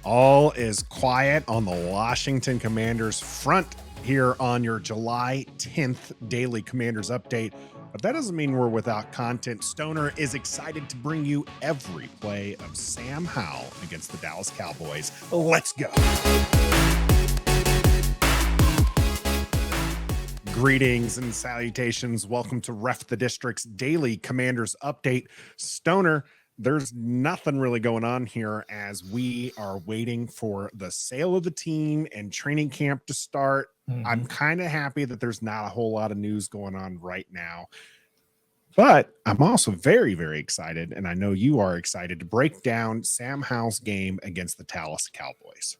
All is quiet on the Washington Commanders front here on your July 10th daily Commanders update. But that doesn't mean we're without content. Stoner is excited to bring you every play of Sam Howell against the Dallas Cowboys. Let's go. Greetings and salutations. Welcome to Ref the District's daily Commanders update. Stoner, there's nothing really going on here as we are waiting for the sale of the team and training camp to start. I'm kind of happy that there's not a whole lot of news going on right now. But I'm also very, very excited, and I know you are excited, to break down Sam Howell's game against the Dallas Cowboys.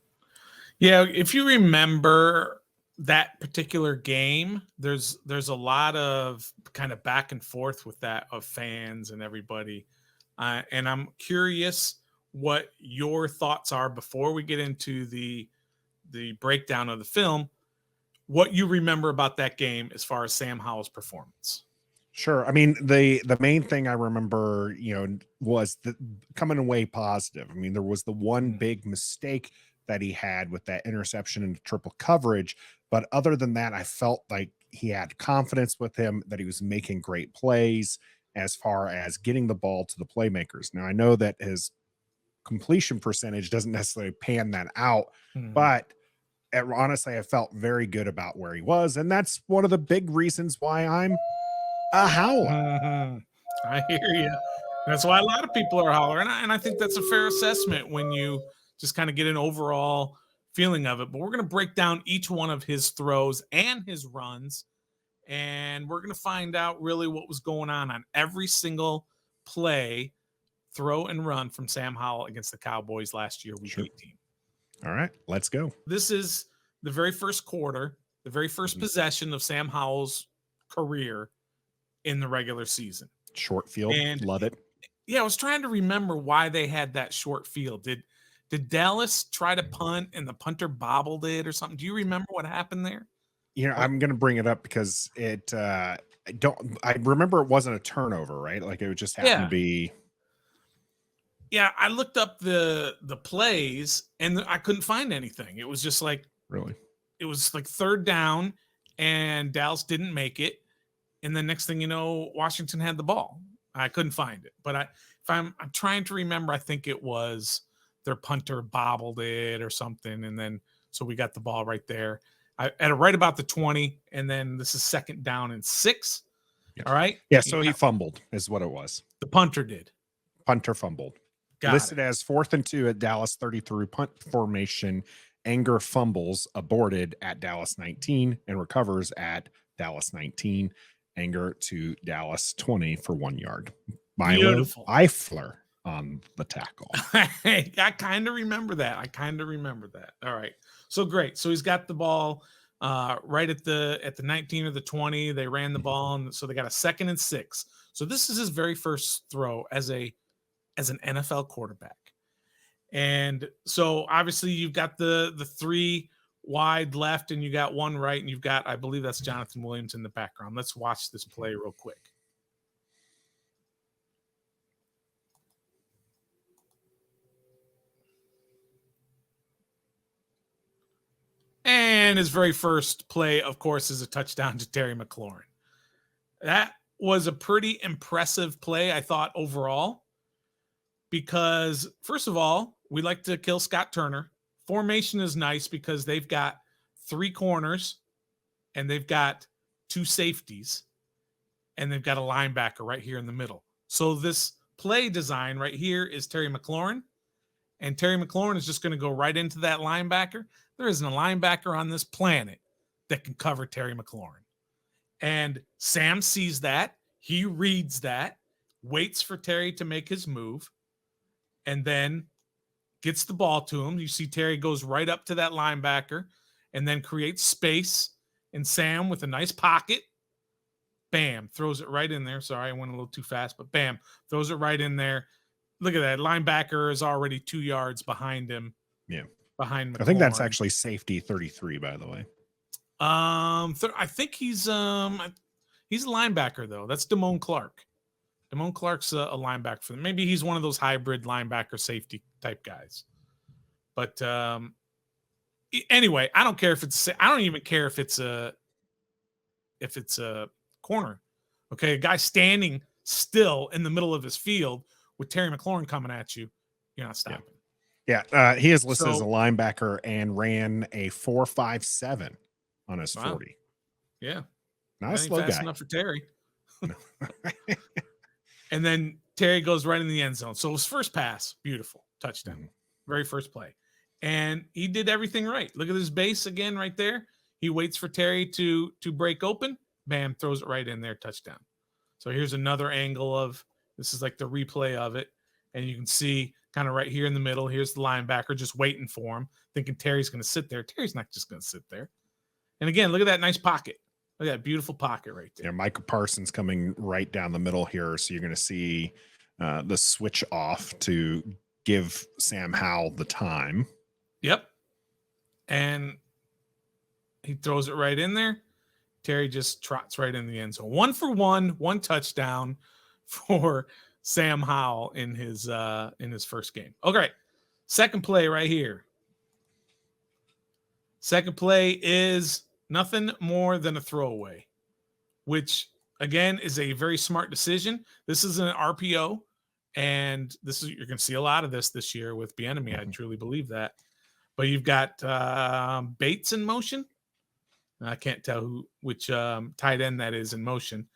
Yeah, if you remember that particular game, there's a lot of kind of back and forth with that of fans and everybody. And I'm curious what your thoughts are before we get into the breakdown of the film, what you remember about that game as far as Sam Howell's performance. Sure. I mean, the main thing I remember, was coming away positive. I mean, there was the one big mistake that he had with that interception and triple coverage. But other than that, I felt like he had confidence with him, that he was making great plays as far as getting the ball to the playmakers. Now, I know that his completion percentage doesn't necessarily pan that out, but honestly, I felt very good about where he was. And that's one of the big reasons why I'm a howler. I hear you. That's why a lot of people are hollering. And I think that's a fair assessment when you just kind of get an overall feeling of it. But we're going to break down each one of his throws and his runs. And we're going to find out really what was going on every single play, throw and run from Sam Howell against the Cowboys last year, week 18. All right, let's go. This is the very first quarter, the very first possession of Sam Howell's career in the regular season. Short field, and love it. Yeah, I was trying to remember why they had that short field. Did Dallas try to punt and the punter bobbled it or something? Do you remember what happened there? I'm going to bring it up because I remember it wasn't a turnover, right? Like it would just happen to be. Yeah, I looked up the plays and I couldn't find anything. It was just like, really, it was like third down and Dallas didn't make it. And the next thing you know, Washington had the ball. I couldn't find it, but I'm trying to remember, I think it was their punter bobbled it or something. And then, so we got the ball right there at right about the 20. And then this is second down and 6. Yeah. All right. Yeah. So he fumbled is what it was. The punter did. Punter fumbled. Listed as 4th and 2 at Dallas 33 punt formation. Anger fumbles aborted at Dallas 19 and recovers at Dallas 19. Anger to Dallas 20 for 1 yard. Milo Eifler on the tackle. I kind of remember that. All right. So great. So he's got the ball right at the 19 or the 20. They ran the ball, and so they got a 2nd and 6. So this is his very first throw as an NFL quarterback. And so obviously you've got the 3 wide left and you got 1 right, and you've got, I believe that's Jonathan Williams in the background. Let's watch this play real quick. And his very first play, of course, is a touchdown to Terry McLaurin. That was a pretty impressive play, I thought, overall, because first of all, we like to kill Scott Turner. Formation is nice because they've got 3 corners and they've got 2 safeties and they've got a linebacker right here in the middle. So this play design right here is Terry McLaurin, and Terry McLaurin is just going to go right into that linebacker. There isn't a linebacker on this planet that can cover Terry McLaurin. And Sam sees that. He reads that, waits for Terry to make his move, and then gets the ball to him. You see Terry goes right up to that linebacker and then creates space. And Sam, with a nice pocket, bam, throws it right in there. Sorry, I went a little too fast, but bam, throws it right in there. Look at that. Linebacker is already 2 yards behind him. Yeah. Behind McLaurin. I think that's actually safety 33, by the way. I think he's a linebacker, though. That's Damone Clark. Damone Clark's a linebacker for them. Maybe he's one of those hybrid linebacker safety type guys. But anyway, I don't care if I don't even care if it's a corner. Okay, a guy standing still in the middle of his field with Terry McLaurin coming at you, you're not stopping. Yeah, he is listed as a So- linebacker and ran a 4.57 on his Wow. 40. Yeah, Not a that ain't slow fast guy. enough for Terry. No. And then Terry goes right in the end zone. So his first pass, beautiful touchdown, Mhm. very first play. And he did everything right. Look at his base again right there. He waits for Terry to break open. Bam, throws it right in there, touchdown. So here's another angle of this is like the replay of it. And you can see kind of right here in the middle. Here's the linebacker just waiting for him, thinking Terry's going to sit there. Terry's not just going to sit there. And again, look at that nice pocket. Look at that beautiful pocket right there. Yeah, Micah Parsons coming right down the middle here. So you're going to see the switch off to give Sam Howell the time. Yep. And he throws it right in there. Terry just trots right in the end zone. 1 for 1, 1 touchdown for Sam Howell in his first game. Okay. Second play right here. Second play is nothing more than a throwaway, which again is a very smart decision. This is an RPO, and you're going to see a lot of this year with Bieniemy. I truly believe that. But you've got Bates in motion. I can't tell which tight end that is in motion,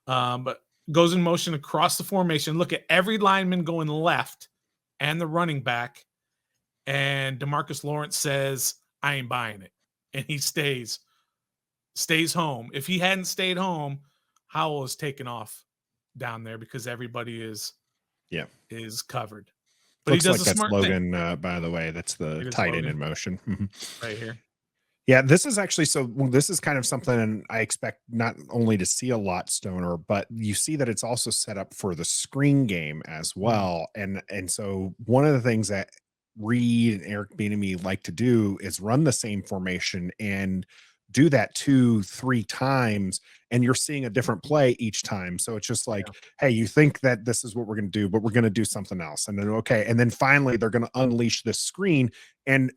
but goes in motion across the formation. Look at every lineman going left and the running back, and DeMarcus Lawrence says, "I ain't buying it," and he stays home. If he hadn't stayed home, Howell is taken off down there because everybody is covered. But Looks he does like a that's smart Logan, thing. by the way. That's the It is tight end Logan. in motion. Right here. Yeah, this is actually this is kind of something I expect not only to see a lot, Stoner, but you see that it's also set up for the screen game as well. And so one of the things that Reed and Eric Bieniemy like to do is run the same formation and do that 2-3 times, and you're seeing a different play each time. So it's just like, hey, you think that this is what we're going to do, but we're going to do something else. And then, okay. And then finally they're going to unleash this screen. And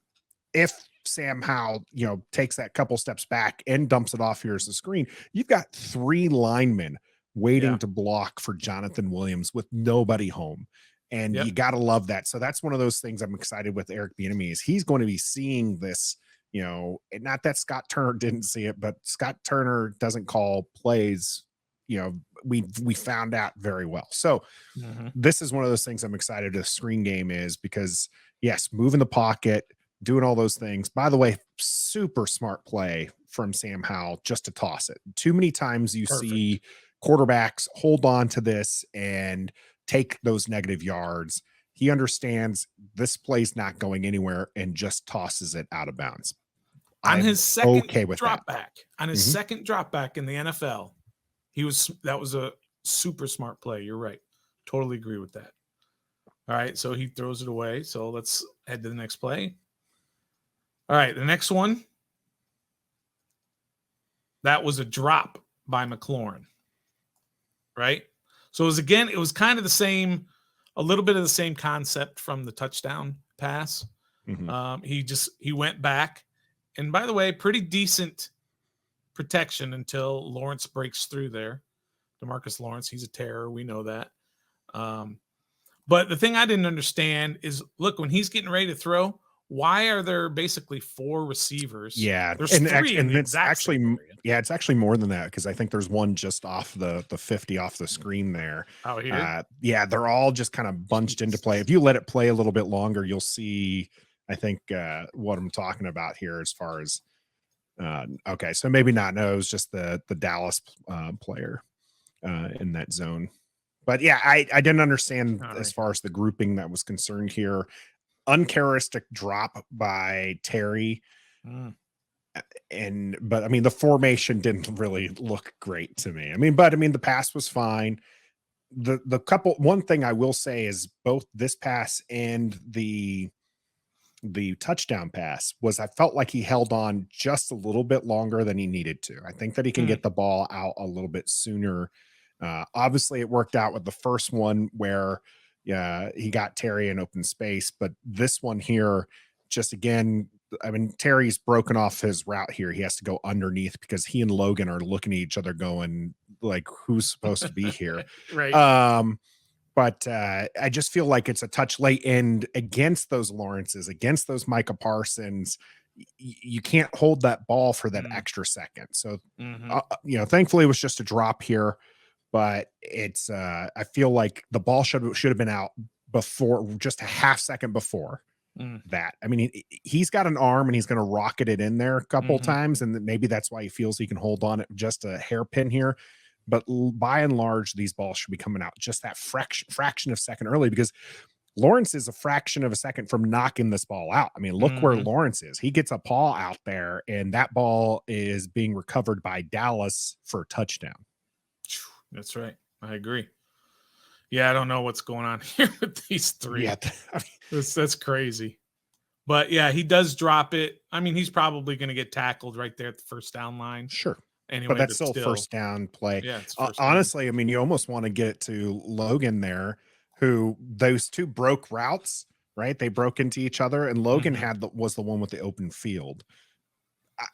if Sam Howell, takes that couple steps back and dumps it off here as the screen, you've got 3 linemen waiting to block for Jonathan Williams with nobody home. And you got to love that. So that's one of those things I'm excited with Eric Bieniemy is he's going to be seeing this, not that Scott Turner didn't see it, but Scott Turner doesn't call plays. We found out very well. So this is one of those things I'm excited the screen game is because yes, moving the pocket, doing all those things. By the way, super smart play from Sam Howell just to toss it. Too many times you see quarterbacks hold on to this and take those negative yards. He understands this play's not going anywhere and just tosses it out of bounds. On his second with drop that. back, on his second drop back in the NFL, that was a super smart play. You're right. Totally agree with that. All right, so he throws it away. So let's head to the next play. All right, the next one. That was a drop by McLaurin. Right? So it was kind of the same, a little bit of the same concept from the touchdown pass. He went back. And by the way, pretty decent protection until Lawrence breaks through there. DeMarcus Lawrence, he's a terror. We know that. But the thing I didn't understand is, look, when he's getting ready to throw, why are there basically 4 receivers? Yeah, there's and 3 in the it's exact actually same area. it's actually more than that because I think there's one just off the 50 off the screen there. Out here, they're all just kind of bunched into play. If you let it play a little bit longer, you'll see. I think what I'm talking about here as far as okay, so maybe not. No, it was just the Dallas player in that zone. But yeah, I didn't understand as far as the grouping that was concerned here. Uncharacteristic drop by Terry. But I mean, the formation didn't really look great to me. The pass was fine. One thing I will say is both this pass and the touchdown pass was I felt like he held on just a little bit longer than he needed to. I think that he can get the ball out a little bit sooner. Obviously it worked out with the first one where he got Terry in open space, but this one here, just again, I mean, Terry's broken off his route here. He has to go underneath because he and Logan are looking at each other going like, who's supposed to be here? Right. But I just feel like it's a touch late, and against those Lawrences, against those Micah Parsons, you can't hold that ball for that extra second. So, thankfully it was just a drop here, but it's I feel like the ball should have been out before, just a half second before that. I mean, he's got an arm and he's going to rocket it in there a couple times, and maybe that's why he feels he can hold on it just a hairpin here. But by and large, these balls should be coming out just that fraction of a second early, because Lawrence is a fraction of a second from knocking this ball out. I mean, look where Lawrence is. He gets a paw out there, and that ball is being recovered by Dallas for a touchdown. That's right. I agree. Yeah, I don't know what's going on here with these three. Yeah, that's crazy. But yeah, he does drop it. I mean, he's probably going to get tackled right there at the first down line. Sure. Anyway, but that's still first down play. Yeah, honestly, down. I mean, you almost want to get it to Logan there, who those two broke routes, right? They broke into each other, and Logan was the one with the open field.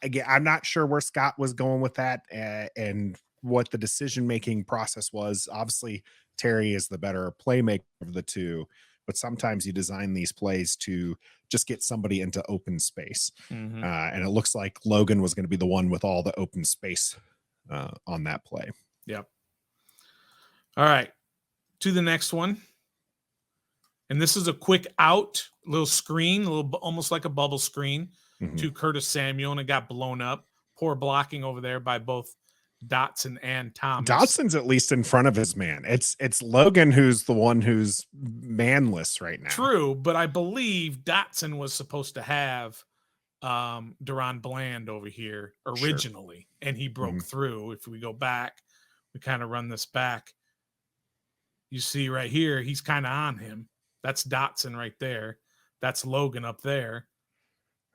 Again, I'm not sure where Scott was going with that and what the decision-making process was. Obviously, Terry is the better playmaker of the two, but sometimes you design these plays to just get somebody into open space. And it looks like Logan was going to be the one with all the open space on that play. Yep. All right. To the next one. And this is a quick out, little screen, almost like a bubble screen to Curtis Samuel, and it got blown up. Poor blocking over there by both Dotson and Thomas. Dotson's at least in front of his man. It's Logan who's the one who's manless right now. True, but I believe Dotson was supposed to have Deron Bland over here originally, and he broke through. If we go back, we kind of run this back. You see right here, he's kind of on him. That's Dotson right there. That's Logan up there.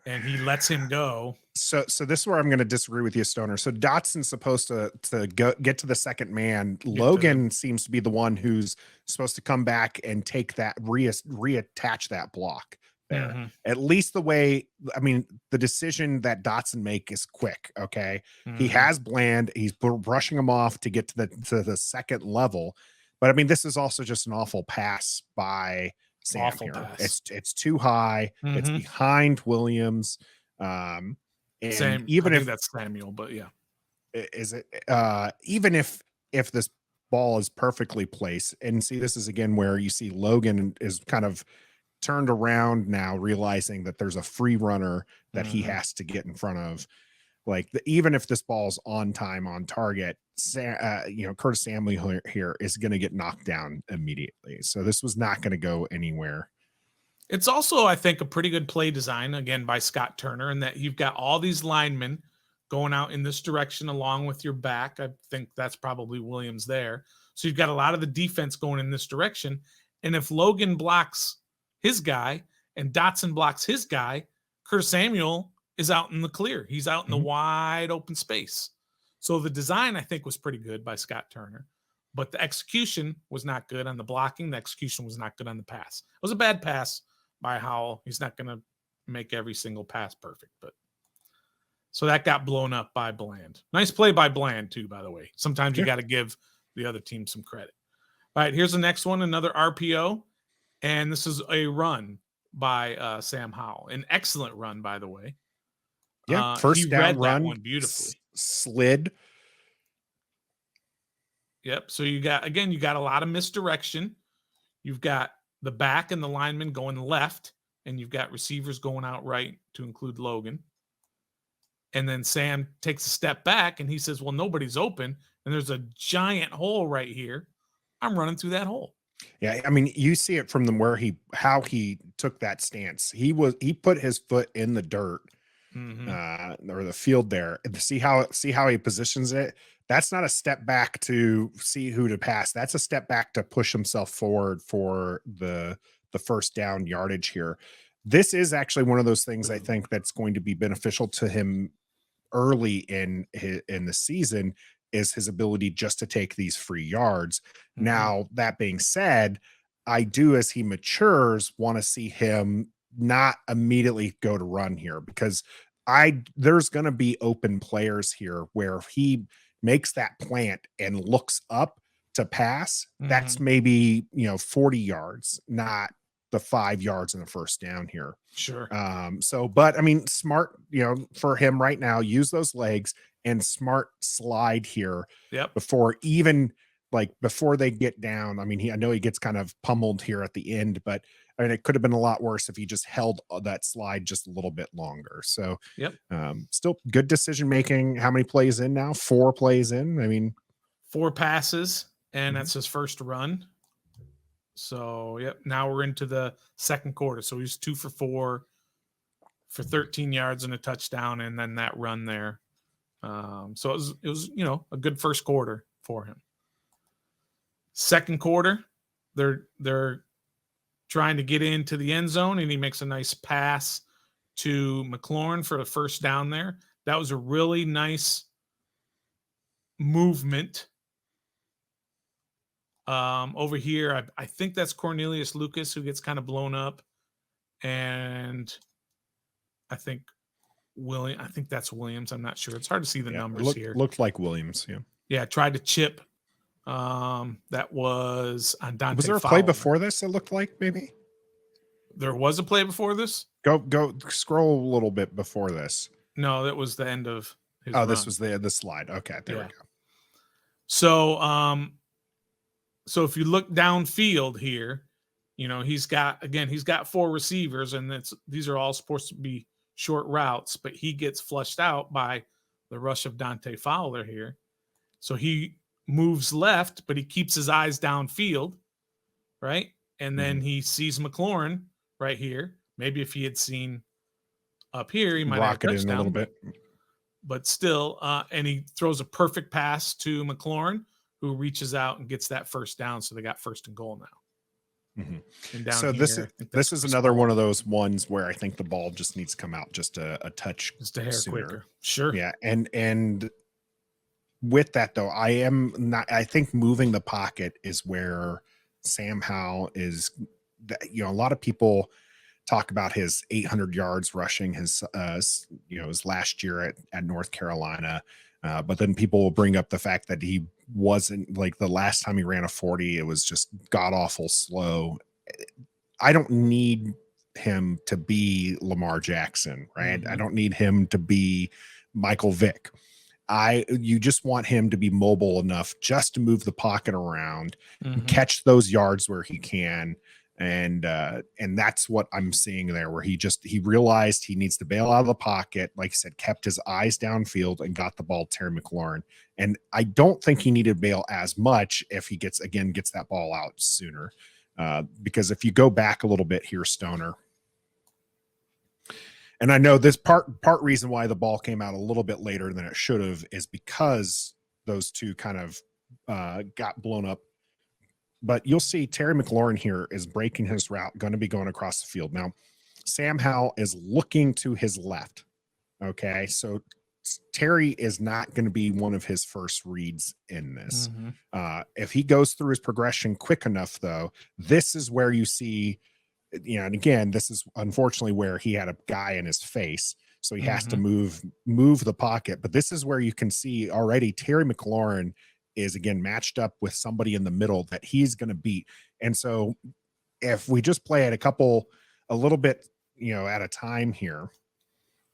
And he lets him go. So this is where I'm going to disagree with you, Stoner. So Dotson's supposed to get to the second man. Logan seems to be the one who's supposed to come back and take that, reattach that block there. At least the way, I mean, the decision that Dotson make is quick. Okay. He has Bland. He's brushing him off to get to the second level. But I mean, this is also just an awful pass by Sam here. It's too high. It's behind Williams. And even if that's Samuel, but yeah, is it even if this ball is perfectly placed, and see, this is again where you see Logan is kind of turned around now, realizing that there's a free runner that he has to get in front of. Like even if this ball's on time, on target, Curtis Samuel here is going to get knocked down immediately. So this was not going to go anywhere. It's also, I think, a pretty good play design, again, by Scott Turner, in that you've got all these linemen going out in this direction along with your back. I think that's probably Williams there. So you've got a lot of the defense going in this direction. And if Logan blocks his guy and Dotson blocks his guy, Curtis Samuel is out in the clear. He's out in the wide open space. So the design, I think, was pretty good by Scott Turner, but the execution was not good on the blocking. The execution was not good on the pass. It was a bad pass by Howell. He's not going to make every single pass perfect, but so that got blown up by Bland. Nice play by Bland too, by the way. Sometimes you got to give the other team some credit. All right, here's the next one, another RPO, and this is a run by Sam Howell. An excellent run, by the way. Yeah, first down run, one beautifully slid. Yep. So you got a lot of misdirection. You've got the back and the lineman going left, and you've got receivers going out right to include Logan. And then Sam takes a step back and he says, well, nobody's open, and there's a giant hole right here. I'm running through that hole. Yeah, I mean, you see it from how he took that stance. He put his foot in the dirt. Or the field there, and see how he positions it. That's not a step back to see who to pass. That's a step back to push himself forward for the first down yardage here. This is actually one of those things I think that's going to be beneficial to him early in the season, is his ability just to take these free yards. Now, that being said, I do, as he matures, want to see him not immediately go to run here, because there's going to be open players here where if he makes that plant and looks up to pass, that's maybe 40 yards, not the 5 yards in the first down here. Sure. But I mean, smart, for him right now, use those legs and smart slide here. Yep. Before they get down. I mean, I know he gets kind of pummeled here at the end, but I mean, it could have been a lot worse if he just held that slide just a little bit longer. So, yep. Still good decision making. How many plays in now? 4 plays in. I mean, 4 passes, and that's his first run. So, yep. Now we're into the second quarter. So he's 2 for 4 for 13 yards and a touchdown, and then that run there. So it was a good first quarter for him. Second quarter, they're trying to get into the end zone, and he makes a nice pass to McLaurin for the first down there. That was a really nice movement. Over here, I think that's Cornelius Lucas who gets kind of blown up, and I think that's Williams. I'm not sure. It's hard to see the numbers here. Looked like Williams. Yeah. Tried to chip. That was on Dante. Was there a Fowler. play before this? It looked like maybe there was a play before this. Go scroll a little bit before this. No, that was the end of his run. This was the slide. Okay, there we go. So, so if you look downfield here, he's got 4 receivers, and these are all supposed to be short routes, but he gets flushed out by the rush of Dante Fowler here. So he moves left, but he keeps his eyes downfield, right? And then he sees McLaurin right here. Maybe if he had seen up here, he might have touched in a little bit. But still, and he throws a perfect pass to McLaurin, who reaches out and gets that first down. So they got first and goal now. And down so here, this is another one of those ones where I think the ball just needs to come out just a touch, just a hair sooner. quicker. Sure. Yeah, and with that though, I think moving the pocket is where Sam Howell is. A lot of people talk about his 800 yards rushing his last year at North Carolina. But then people will bring up the fact that he wasn't, like, the last time he ran a 40, it was just god awful slow. I don't need him to be Lamar Jackson, right? I don't need him to be Michael Vick. You just want him to be mobile enough just to move the pocket around, catch those yards where he can. And that's what I'm seeing there, where he realized he needs to bail out of the pocket. Like I said, kept his eyes downfield and got the ball to Terry McLaurin. And I don't think he needed to bail as much if he gets that ball out sooner. Because if you go back a little bit here, Stoner, and I know this part reason why the ball came out a little bit later than it should have is because those two kind of got blown up. But you'll see Terry McLaurin here is breaking his route, going to be going across the field. Now, Sam Howell is looking to his left. Okay, so Terry is not going to be one of his first reads in this. If he goes through his progression quick enough, though, this is where you see, and again, this is unfortunately where he had a guy in his face. So he has to move the pocket. But this is where you can see already Terry McLaurin is again matched up with somebody in the middle that he's going to beat. And so if we just play it a little bit, at a time here,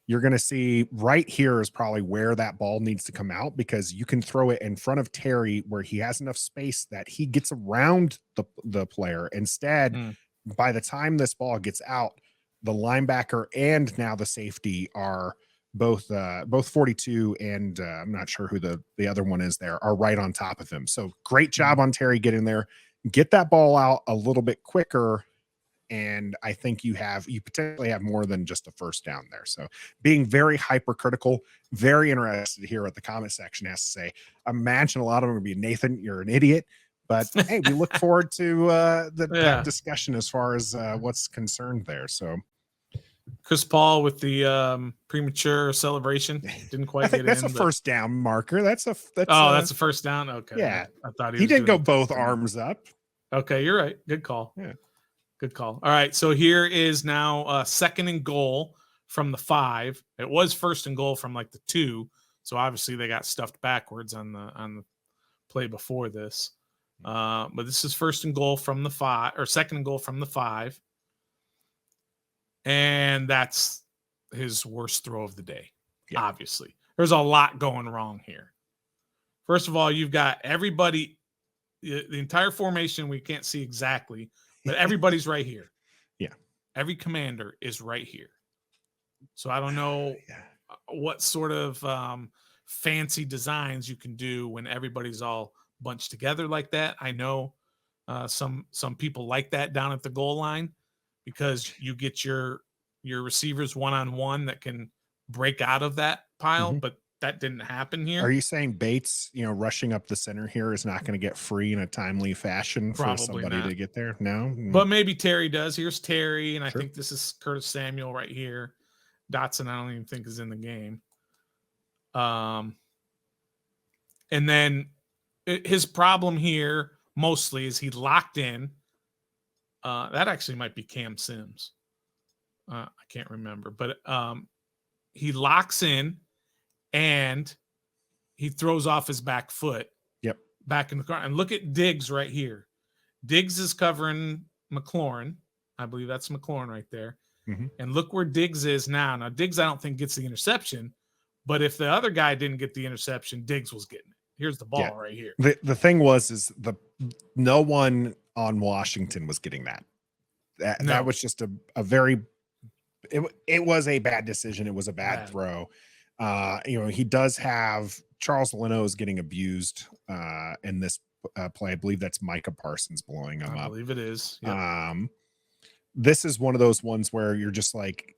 you're going to see right here is probably where that ball needs to come out, because you can throw it in front of Terry where he has enough space that he gets around the player. Instead, by the time this ball gets out, the linebacker and now the safety are both 42 and I'm not sure who the other one is there, are right on top of him. So great job on Terry getting there, get that ball out a little bit quicker. And I think you potentially have more than just a first down there. So being very hypercritical, very interested to hear what the comment section has to say. Imagine a lot of them would be, Nathan, you're an idiot. But hey, we look forward to that discussion as far as what's concerned there. So Chris Paul with the premature celebration didn't quite get in. That's a first down marker. That's a first down. Okay. Yeah, I thought he didn't go both arms up. Okay, you're right. Good call. Yeah. Good call. All right, so here is now second and goal from the 5. It was first and goal from like the 2, so obviously they got stuffed backwards on the play before this. But this is first and goal from the 5, or second and goal from the 5, and that's his worst throw of the day. Yeah. Obviously, there's a lot going wrong here. First of all, you've got everybody, the entire formation. We can't see exactly, but everybody's right here. Yeah. Every commander is right here. So I don't know what sort of fancy designs you can do when everybody's all bunched together like that. I know some people like that down at the goal line because you get your receivers one-on-one that can break out of that pile, but that didn't happen here. Are you saying Bates, rushing up the center here is not going to get free in a timely fashion for somebody to get there? No, but maybe Terry does. Here's Terry, and I think this is Curtis Samuel right here. Dotson, I don't even think is in the game. And then his problem here mostly is he locked in. That actually might be Cam Sims. I can't remember, but he locks in and he throws off his back foot. Yep. Back in the car. And look at Diggs right here. Diggs is covering McLaurin. I believe that's McLaurin right there. And look where Diggs is now. Now, Diggs, I don't think gets the interception, but if the other guy didn't get the interception, Diggs was getting it. Here's the ball right here. The thing is no one on Washington was getting that. That was just a very it was a bad decision. It was a bad throw. He does have Charles Leno's getting abused in this play. I believe that's Micah Parsons blowing him up. I believe it is. Yep. This is one of those ones where you're just like,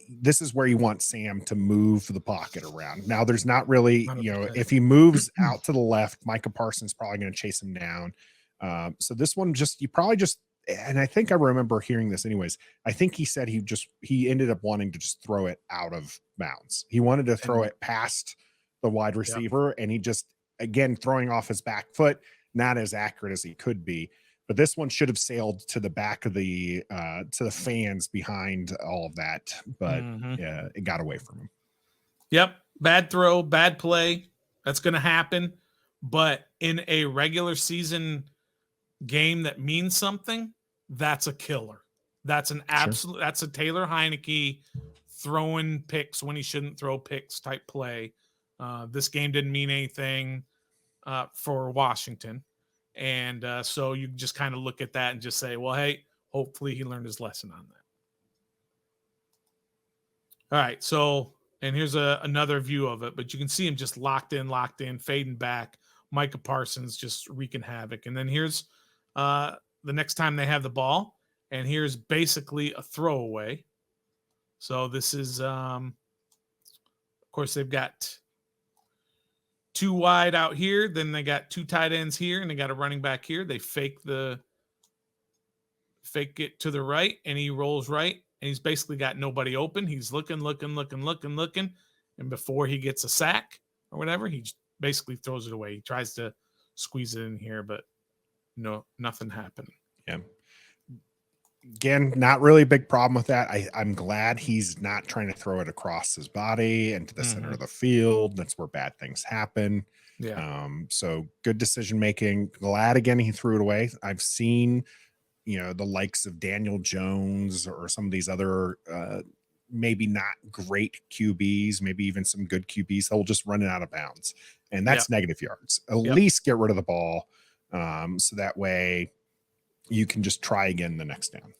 this is where you want Sam to move the pocket around. Now, there's not really, if he moves out to the left, Micah Parsons probably going to chase him down. So this one and I think I remember hearing this anyways. I think he said he ended up wanting to just throw it out of bounds. He wanted to throw it past the wide receiver, and he just, again, throwing off his back foot, not as accurate as he could be. But this one should have sailed to the back of to the fans behind all of that. But it got away from him. Yep. Bad throw, bad play. That's going to happen. But in a regular season game that means something, that's a killer. That's an absolute, that's a Taylor Heineke throwing picks when he shouldn't throw picks type play. This game didn't mean anything for Washington. And so you just kind of look at that and just say, well, hey, hopefully he learned his lesson on that. All right. So, and here's another view of it, but you can see him just locked in, fading back. Micah Parsons just wreaking havoc. And then here's the next time they have the ball, and here's basically a throwaway. So this is, of course, they've got 2 wide out here. Then they got 2 tight ends here, and they got a running back here. They fake it to the right, and he rolls right, and he's basically got nobody open. He's looking. And before he gets a sack or whatever, he basically throws it away. He tries to squeeze it in here, but no, nothing happened. Yeah. Again, not really a big problem with that. I'm glad he's not trying to throw it across his body into the center of the field. That's where bad things happen. Yeah. So good decision making. Glad again he threw it away. I've seen, the likes of Daniel Jones or some of these other maybe not great QBs, maybe even some good QBs. They'll just run it out of bounds, and that's negative yards. At least get rid of the ball, so that way you can just try again the next down.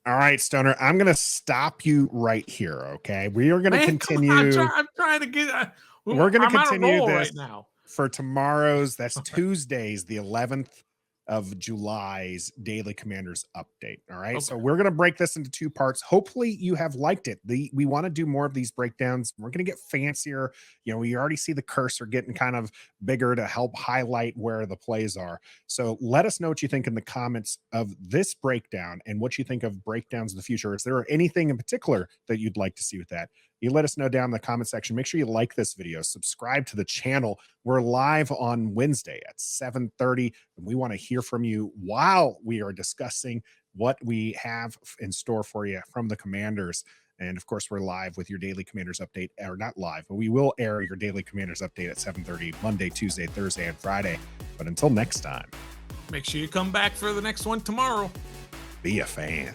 All right, Stoner, I'm going to stop you right here. Okay. We are going to continue. I'm trying to get, we're going to continue this right now for tomorrow's. That's Tuesday's, the 11th of July's Daily Commanders update. All right. Okay. So we're going to break this into 2 parts. Hopefully you have liked it. We want to do more of these breakdowns. We're going to get fancier. We already see the cursor getting kind of bigger to help highlight where the plays are. So let us know what you think in the comments of this breakdown and what you think of breakdowns in the future. Is there anything in particular that you'd like to see with that? You let us know down in the comment section. Make sure you like this video, subscribe to the channel. We're live on Wednesday at 7:30, and we want to hear from you while we are discussing what we have in store for you from the Commanders. And of course, we're live with your daily Commanders update, or not live, but we will air your daily Commanders update at 7:30 Monday, Tuesday, Thursday, and Friday. But until next time, Make sure you come back for the next one tomorrow. be a fan.